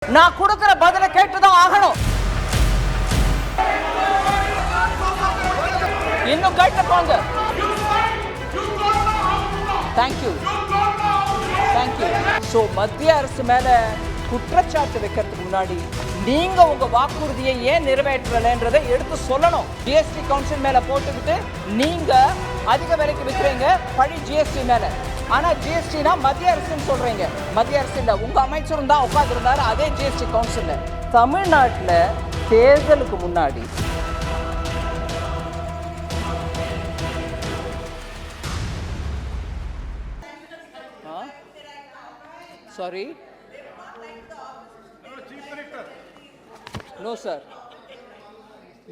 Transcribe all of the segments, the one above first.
நான் கொடுக்கிற பதில கேட்டுதான் ஆகணும். இன்னும் கேட்டு போங்க. Thank you thank you. ஸோ மத்திய அரசு மேல குற்றச்சாட்டு வைக்கிறதுக்கு முன்னாடி நீங்க உங்க வாக்குறுதியை ஏன் நிறைவேற்றலைன்றதை எடுத்து சொல்லணும். ஜிஎஸ்டி கவுன்சில் மேல போட்டுக்கிட்டு நீங்க அதிக விலைக்கு விற்கிறீங்க, பழி ஜிஎஸ்டி மேல. ஆனா ஜிஎஸ்டினா மத்திய அரசுன்னு சொல்றீங்க. மத்திய அரசு இல்ல, உங்க அமைச்சரும் தான் உட்கார்ந்து இருந்தாரு அதே ஜிஎஸ்டி கவுன்சில்ல. தமிழ்நாட்டில் தேர்தலுக்கு முன்னாடி सॉरी नो सर,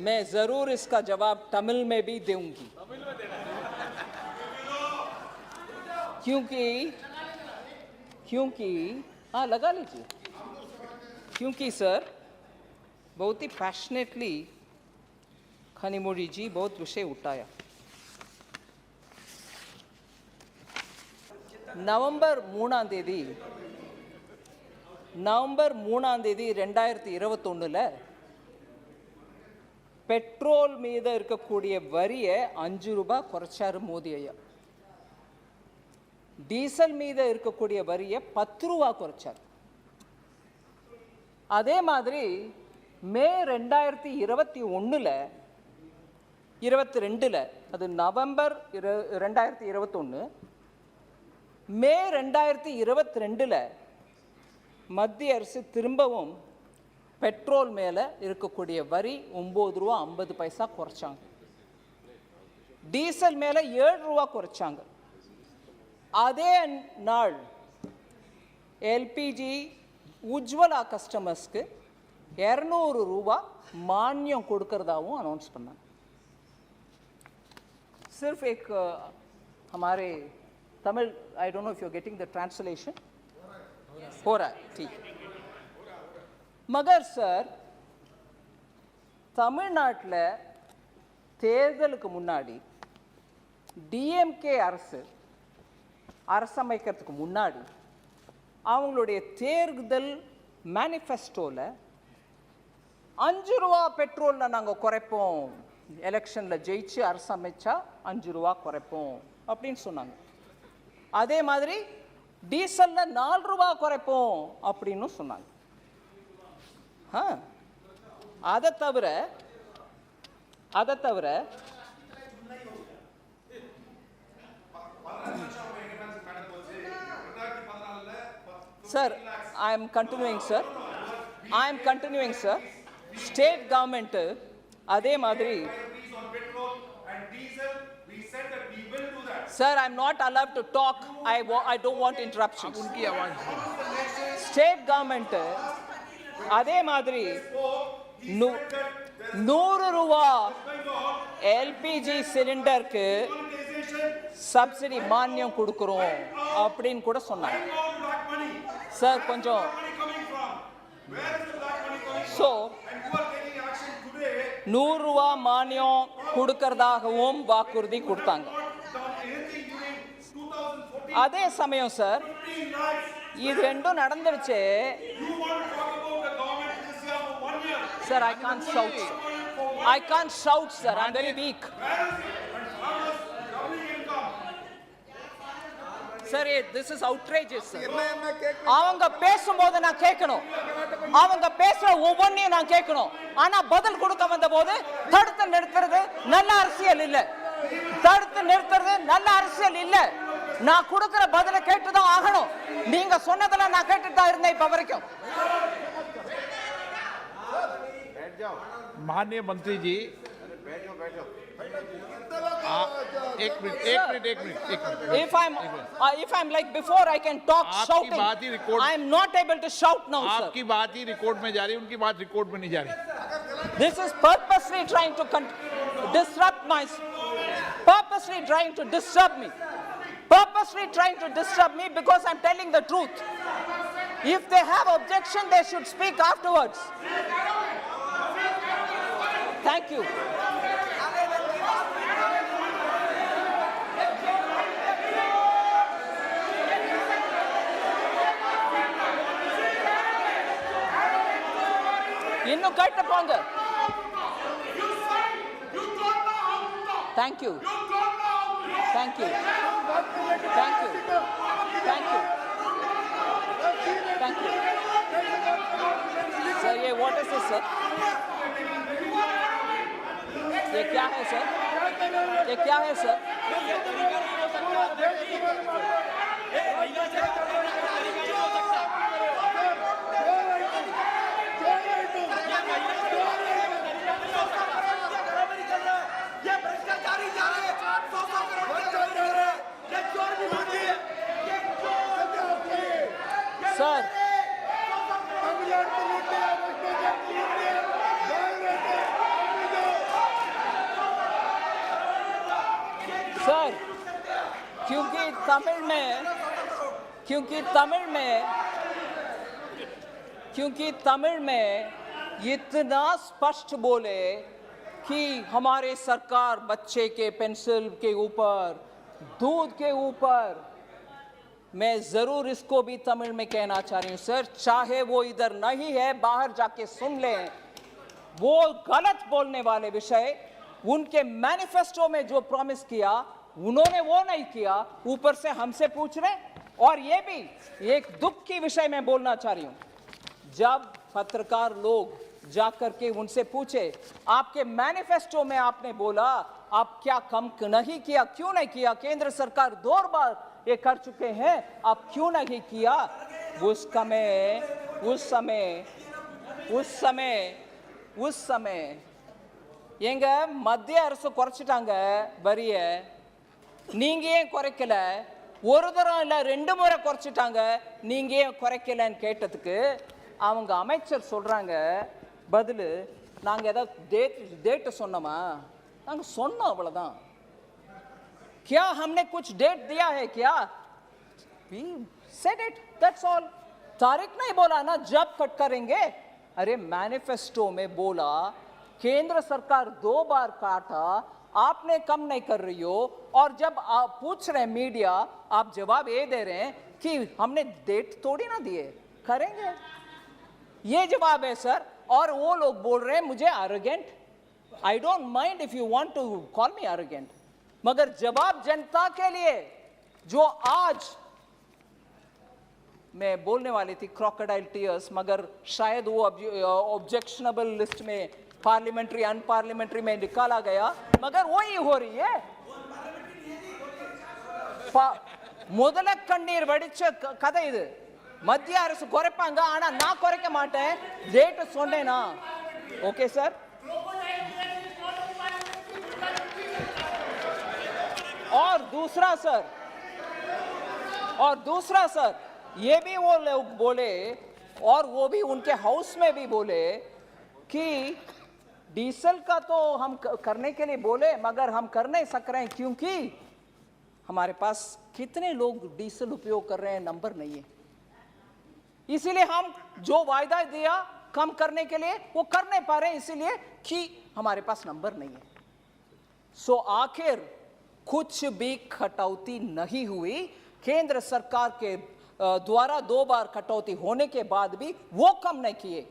मैं जरूर इसका जवाब तमिल में भी दूंगी, क्योंकि हाँ लगा लीजिए, क्योंकि सर बहुत ही पैशनेटली खनिमोड़ी जी बहुत विषय उठाया. நவம்பர் 3 2021 பெட்ரோல் மீது இருக்கக்கூடிய வரியை 5 ரூபாய் குறைச்சாரு மோடி ஐயா. டீசல் மீது இருக்கக்கூடிய வரியை 10 ரூபாய் குறைச்சார். அதே மாதிரி மே 2021 அது நவம்பர் 2021 மே 2022 மத்திய அரசு திரும்பவும் பெட்ரோல் மேலே இருக்கக்கூடிய வரி 9 ரூபா 50 பைசா குறைச்சாங்க. டீசல் மேலே 7 ரூபா குறைச்சாங்க. அதே நாள் எல்பிஜி உஜ்வலா கஸ்டமர்ஸ்க்கு 200 ரூபா மானியம் கொடுக்கறதாவும் அனௌன்ஸ் பண்ணாங்க. सिर्फ एक हमारे Tamil, I don't know if you're getting the translation. हो रहा है, ठीक. मगर सर தமிழ்நாட்டில் தேர்தலுக்கு முன்னாடி டிஎம்கே அரசமைக்கிறதுக்கு முன்னாடி அவங்களுடைய தேர்தல் மேனிஃபெஸ்டோவில் 5 ரூபா பெட்ரோலில் நாங்கள் குறைப்போம், எலெக்ஷனில் ஜெயிச்சு அரசமைச்சா 5 ரூபா குறைப்போம் அப்படின்னு சொன்னாங்க. அதே மாதிரி டீசல்ல 4 ரூபா குறைப்போம் அப்படின்னு சொன்னாங்க. அதை தவிர sir I am continuing sir. State government அதே மாதிரி Sir, I'm not allowed to talk. I don't want interruptions. State government அதே மாதிரி 100 ரூபா எல்பிஜி சிலிண்டருக்கு சப்சிடி மானியம் கொடுக்கிறோம் அப்படின்னு கூட சொன்னாங்க. சார் கொஞ்சம் ஸோ 100 ரூபா மானியம் கொடுக்கறதாகவும் வாக்குறுதி கொடுத்தாங்க. அதே சமயம் சார் இது ரெண்டும் நடந்துருச்சு. Sir I can't shout sir, I'm very weak. Sir this is outrageous sir. அவங்க பேசும்போது நான் கேட்கணும், அவங்க பேசுற ஒவ்வொன்றையும் நான் கேட்கணும். ஆனா பதில் கொடுக்க வந்த போது தடுத்து நிறுத்துறது நல்ல அரசியல் இல்ல. நான் கொடுக்கிற பதில கேட்டுதான் ஆகணும். நீங்க சொன்னதெல்லாம் நான் கேட்டுட்டு தான் இருந்தேன் இப்ப वரைக்கும். माननीय मंत्री जी, एक minute. If I'm like before, I can talk shouting. I am not able to shout now, sir. आपकी बात ही रिकॉर्ड में जा रही, उनकी बात रिकॉर्ड में नहीं जा रही. This is purposely trying to disrupt me because I'm telling the truth. If they have objection, they should speak afterwards. Thank you. ಇನ್ನು ಕಟ್ಟ ಪೋಂಗ. Thank you. Thank you. Thank you. Thank you. Thank you. Sir, ये what is this, sir? ये क्या है sir? ये क्या है sir? Sir sir क्योंकि तमिल में इतना स्पष्ट बोले कि हमारे सरकार बच्चे के पेंसिल के ऊपर, दूध के ऊपर, मैं जरूर इसको भी तमिल में कहना चाह रही हूं सर, चाहे वो इधर नहीं है बाहर जाके सुन लें, वो गलत बोलने वाले विषय उनके मैनिफेस्टो में जो प्रॉमिस किया उन्होंने वो नहीं किया, ऊपर से हमसे पूछ रहे। और ये भी एक दुख की विषय में बोलना चाह रही हूं, जब पत्रकार लोग जाकर के उनसे पूछे आपके मैनिफेस्टो में आपने बोला आप क्या कम नहीं किया, क्यों नहीं किया, केंद्र सरकार 2 बार ये कर चुके हैं, आप क्यों नहीं किया, उस समय எங்க மத்திய அரசு குறைச்சிட்டாங்க வரிய, நீங்க ஏன் குறைக்கல, ஒரு தரம் இல்ல 2 முறை குறைச்சிட்டாங்க, நீங்க ஏன் குறைக்கலன்னு கேட்டதுக்கு அவங்க அமைச்சர் சொல்றாங்க பதில், நாங்க ஏதாவது டேட் சொன்னோமா, நாங்க சொன்னோம் அவ்வளவுதான், क्या हमने कुछ डेट दिया है क्या, we said it, that's all, तारीख नहीं बोला ना जब कट करेंगे। अरे मैनिफेस्टो में बोला केंद्र सरकार 2 बार काटा, आपने कम नहीं कर रही हो, और जब आप पूछ रहे हैं मीडिया आप जवाब ये दे रहे हैं कि हमने डेट थोड़ी ना दिए, करेंगे, ये जवाब है सर। और वो लोग बोल रहे हैं मुझे arrogant, I don't mind if you want to call me arrogant, मगर जवाब जनता के लिए जो आज मैं बोलने वाली थी क्रोकोडाइल टीयर्स, मगर शायद वो ऑब्जेक्शनेबल लिस्ट में पार्लियामेंट्री अनपार्लियामेंट्री में निकाला गया, मगर वही हो रही है। முதல கண்ணீர் வடிச்ச கதை இது, மத்திய அரசு குறைப்பாங்க ஆனா நான் குறைக்க மாட்டேன், ரேட் சொன்னேனா, ஓகே சார்। और दूसरा सर ये भी वो लोग बोले, और वो भी उनके हाउस में भी बोले कि डीजल का तो हम करने के लिए बोले मगर हम कर नहीं सक रहे हैं क्योंकि हमारे पास कितने लोग डीजल उपयोग कर रहे हैं नंबर नहीं है, इसीलिए हम जो वायदा दिया कम करने के लिए वो कर नहीं पा रहे हैं, इसीलिए कि हमारे पास नंबर नहीं है। सो आखिर कुछ भी कटौती नहीं हुई, केंद्र सरकार के द्वारा 2 बार कटौती होने के बाद भी वो कम नहीं किए,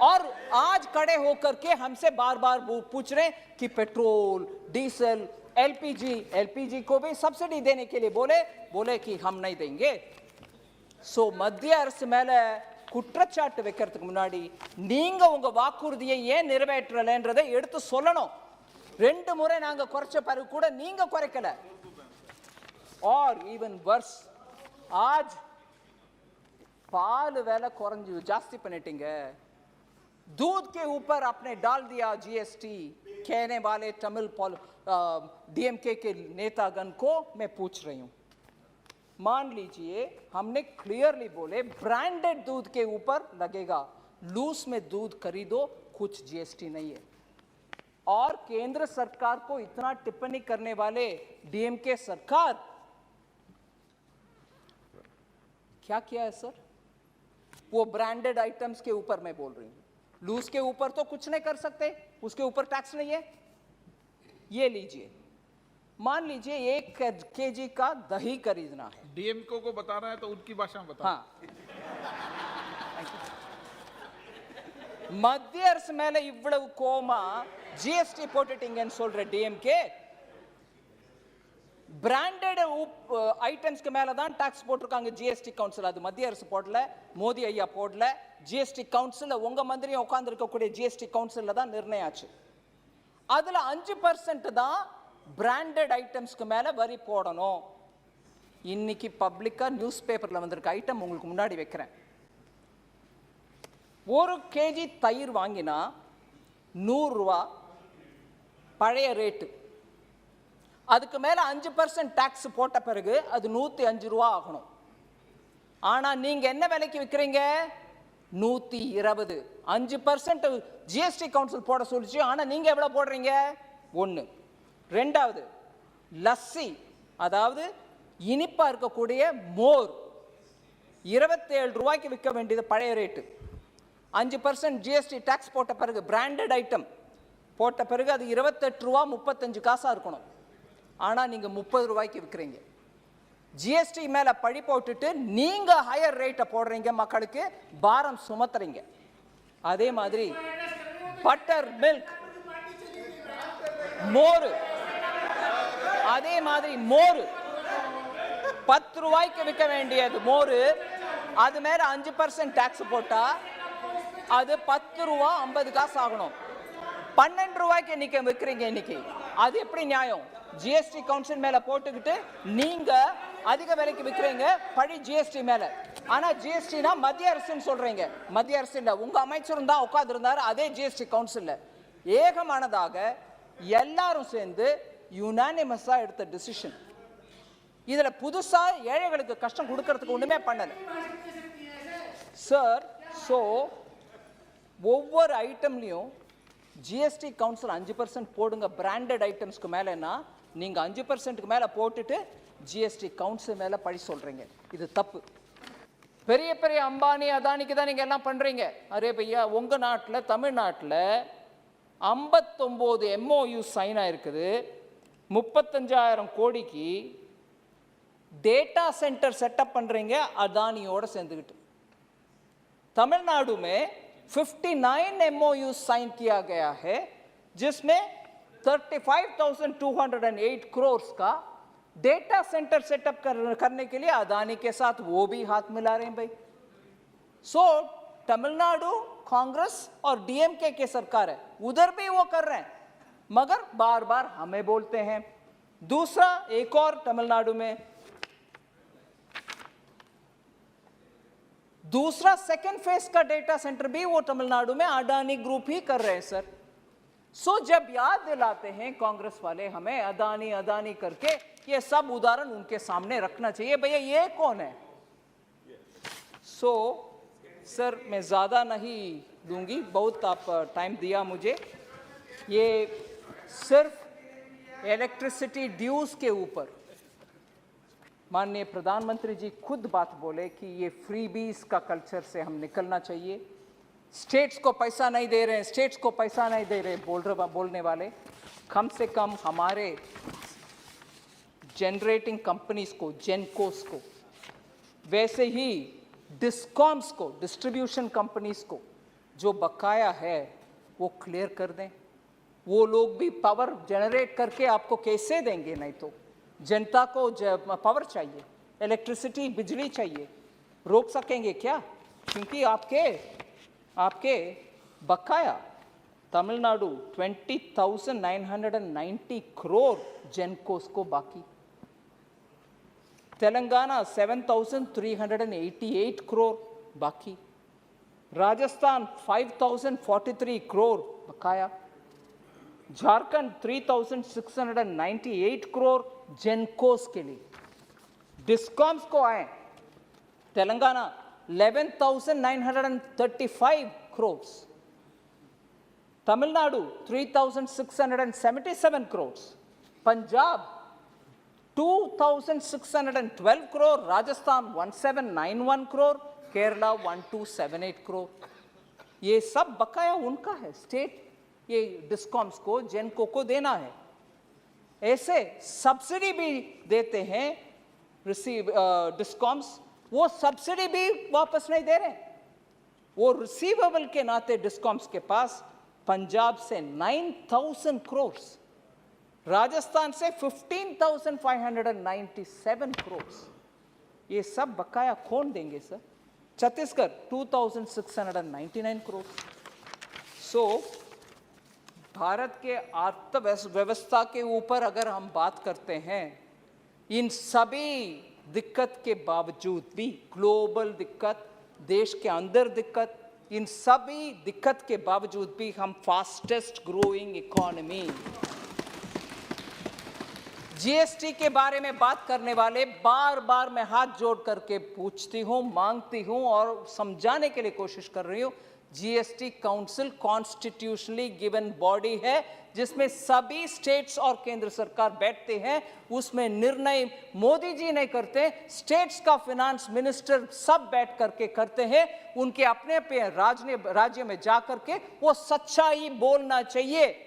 और आज खड़े होकर के हमसे बार बार पूछ रहे कि पेट्रोल, डीजल, एलपीजी को भी सब्सिडी देने के लिए बोले कि हम नहीं देंगे। सो மத்திய அரசு மேல குற்றச்சாட்டு வைக்கிறதுக்கு முன்னாடி நீங்க உங்க வாக்குறுதியை ஏன் நிறைவேற்றலன்றதை எடுத்து சொல்லணும்। 2 முறை நாங்க குறைச்ச பிறகு கூட நீங்க குறைக்கல, और इवन वर्स आज पाल वेला कुறைஞ்சு जास्ती பண்ணிட்டீங்க, दूध के ऊपर आपने डाल दिया जीएसटी, कहने वाले तमिल डीएमके के नेतागण को मैं पूछ रही हूं, मान लीजिए हमने क्लियरली बोले ब्रांडेड दूध के ऊपर लगेगा, लूज में दूध खरीदो कुछ जीएसटी नहीं है, और केंद्र सरकार को इतना टिप्पणी करने वाले डीएमके सरकार क्या किया है सर, वो ब्रांडेड आइटम्स के ऊपर मैं बोल रही हूं, लूज के ऊपर तो कुछ नहीं कर सकते, उसके ऊपर टैक्स नहीं है। ये लीजिए, मान लीजिए 1 केजी का दही खरीदना है, डीएमको को बताना है तो उनकी भाषा में बताओ। हाँ மத்திய அரசு மேல இவ்வளவு கோமா ஜிஎஸ்டி போட்டுட்டீங்கன்னு சொல்ற டிஎம்கே, பிராண்டட் ஐட்டம்ஸ்க்கு மேல தான் டாக்ஸ் போட்டிருக்காங்க ஜிஎஸ்டி கவுன்சில். அது மத்திய அரசு போடல, மோடி ஐயா போடல. ஜிஎஸ்டி கவுன்சில் உங்க மந்திரியும் உட்கார்ந்து இருக்கக்கூடிய ஜிஎஸ்டி கவுன்சில்ல தான் நிர்ணயம் ஆச்சு. அதுல 5% தான் பிராண்டட் ஐட்டம்ஸ்க்கு மேல வரி போடணும். இன்னைக்கு பப்ளிக்கா நியூஸ் பேப்பர்ல வந்திருக்க ஐட்டம் உங்களுக்கு முன்னாடி வைக்கிறேன். 1 kg தயிர் வாங்கினா 100 ரூபா பழைய ரேட்டு. அதுக்கு மேல 5% டாக்ஸ் போட்ட பிறகு அது 105 ரூபா ஆகணும். ஆனா நீங்க என்ன விலைக்கு விற்கிறீங்க? 120. 5% ஜிஎஸ்டி கவுன்சில் போட சொல்லிச்சு. ஆனா நீங்க எவ்வளவு போடுறீங்க? 1. ரெண்டாவது, லஸ்ஸி, அதாவது இனிப்பா இருக்கக்கூடிய மோர் 27 ரூபாய்க்கு விற்க வேண்டியது பழைய ரேட்டு. 5% ஜிஎஸ்டி டாக்ஸ் போட்ட பிறகு, பிராண்டட் ஐட்டம் போட்ட பிறகு அது 28 ரூபா 35 காசா இருக்கணும். ஆனா நீங்க 30 ரூபாய்க்கு விற்கிறீங்க. ஜிஎஸ்டி மேல பழி போட்டுட்டு நீங்க ஹையர் ரேட்டை போடுறீங்க, மக்களுக்கு பாரம் சுமத்துறீங்க. அதே மாதிரி பட்டர் மில்க், மோர், அதே மாதிரி மோர் 10 ரூபாய்க்கு விற்க வேண்டியது மோர், அது மேல 5% டாக்ஸ் போட்டா அது 10 ரூபா 50 காசு ஆகணும். 12 ரூபாய்க்கு இன்னைக்கு விற்கிறீங்க. இன்னைக்கு அது எப்படி நியாயம்? ஜிஎஸ்டி கவுன்சில் மேல போட்டுக்கிட்டு நீங்க அதிக விலைக்கு விற்கிறீங்க, பழி ஜிஎஸ்டி மேல. ஆனா ஜிஎஸ்டினா மத்திய அரசுன்னு சொல்றீங்க. மத்திய அரசு இல்ல, உங்க அமைச்சரும் தான் உட்கார்ந்து இருந்தாரு அதே ஜிஎஸ்டி கவுன்சில்ல. ஏகமானதாக எல்லாரும் சேர்ந்து யுனானிமஸா எடுத்த டிசிஷன். இதுல புதுசா ஏழைகளுக்கு கஷ்டம் கொடுக்கறதுக்கு ஒண்ணுமே பண்ணல சார். சோ ஒவ்வொரு ஐட்டம்லயும் ஜிஎஸ்டி கவுன்சில் 5% போடுங்க பிராண்டட் ஐட்டம்ஸ்க்கு மேலன்னா, நீங்க 5%க்கு மேல போட்டுட்டு ஜிஎஸ்டி கவுன்சில் மேல பழி சொல்றீங்க. இது தப்பு. பெரிய பெரிய அம்பானி அதானிக்கு தான் நீங்க எல்லாம் பண்றீங்க. அரே பையா, உங்க நாட்டில் தமிழ்நாட்டில் 59 MOU சைன் ஆயிருக்குது. 35,000 கோடிக்கு डेटा सेंटर सेटअप பண்றீங்க அதானியோட சேர்ந்துக்கிட்டு. तमिलनाडु में 59 MOU साइन किया गया है, जिसमें 35,208 करोड़ का डेटा सेंटर सेटअप करने के लिए अदानी के साथ वो भी हाथ मिला रहे हैं भाई. सो तमिलनाडु कांग्रेस और डीएमके के सरकार है, उधर भी वो कर रहे हैं, मगर बार बार हमें बोलते हैं. दूसरा, एक और तमिलनाडु में दूसरा सेकेंड फेज का डेटा सेंटर भी वो तमिलनाडु में अडानी ग्रुप ही कर रहे हैं सर. सो जब याद दिलाते हैं कांग्रेस वाले हमें अदानी अदानी करके, ये सब उदाहरण उनके सामने रखना चाहिए. भैया ये कौन है? सो सर मैं ज़्यादा नहीं दूंगी, बहुत आप टाइम दिया मुझे. ये सिर्फ इलेक्ट्रिसिटी ड्यूज के ऊपर माननीय प्रधानमंत्री जी खुद बात बोले कि ये फ्रीबीज का कल्चर से हम निकलना चाहिए. स्टेट्स को पैसा नहीं दे रहे हैं, स्टेट्स को पैसा नहीं दे रहे बोलने वाले, कम से कम हमारे जनरेटिंग कंपनीज को, जेनकोस को, वैसे ही डिस्कॉम्स को, डिस्ट्रीब्यूशन कंपनीज को जो बकाया है वो क्लियर कर दें. वो लोग भी पावर जनरेट करके आपको कैसे देंगे? नहीं तो जनता को पावर चाहिए, इलेक्ट्रिसिटी, बिजली चाहिए. रोक सकेंगे क्या? क्योंकि आपके बकाया तमिलनाडु 20,990 करोड़ जेनकोस को बाकी, तेलंगाना 7,388 करोड़ बाकी, राजस्थान 5,043 करोड़ बकाया, झारखंड 3,698 करोड़ जेनकोस के लिए. डिस्कॉम्स को आए तेलंगाना 11,935 करोड़, तमिलनाडु 3,677 करोड़, पंजाब 2,612 करोड़, राजस्थान 1,791 करोड़, केरला 1,278 करोड़. ये सब बकाया उनका है. स्टेट ये डिस्कॉम्स को, जेनको को देना है. ऐसे सब्सिडी भी देते हैं डिस्कॉम्स, वो सब्सिडी भी वापस नहीं दे रहे. वो रिसीवेबल के नाते डिस्कॉम्स के पास पंजाब से 9,000 करोड़, राजस्थान से 15,597 करोड़, ये सब बकाया कौन देंगे सर? छत्तीसगढ़ 2,699 करोड़। सो भारत के अर्थव्यवस्था के ऊपर अगर हम बात करते हैं, इन सभी दिक्कत के बावजूद भी, ग्लोबल दिक्कत, देश के अंदर दिक्कत, इन सभी दिक्कत के बावजूद भी हम फास्टेस्ट ग्रोइंग इकोनॉमी। जीएसटी के बारे में बात करने वाले बार बार मैं हाथ जोड़ करके पूछती हूं, मांगती हूं और समझाने के लिए कोशिश कर रही हूं, GST council constitutionally given body है जिसमें सभी स्टेट्स और केंद्र सरकार बैठते हैं। उसमें निर्णय मोदी जी नहीं करते, स्टेट्स का फाइनेंस मिनिस्टर सब बैठ करके करते हैं। उनके अपने अपने राज्य में जा करके वो सच्चाई बोलना चाहिए,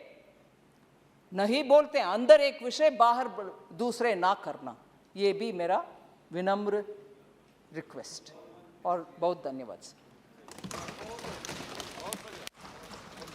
नहीं बोलते अंदर एक विषय बाहर दूसरे ना करना। ये भी मेरा विनम्र रिक्वेस्ट और बहुत धन्यवाद सर।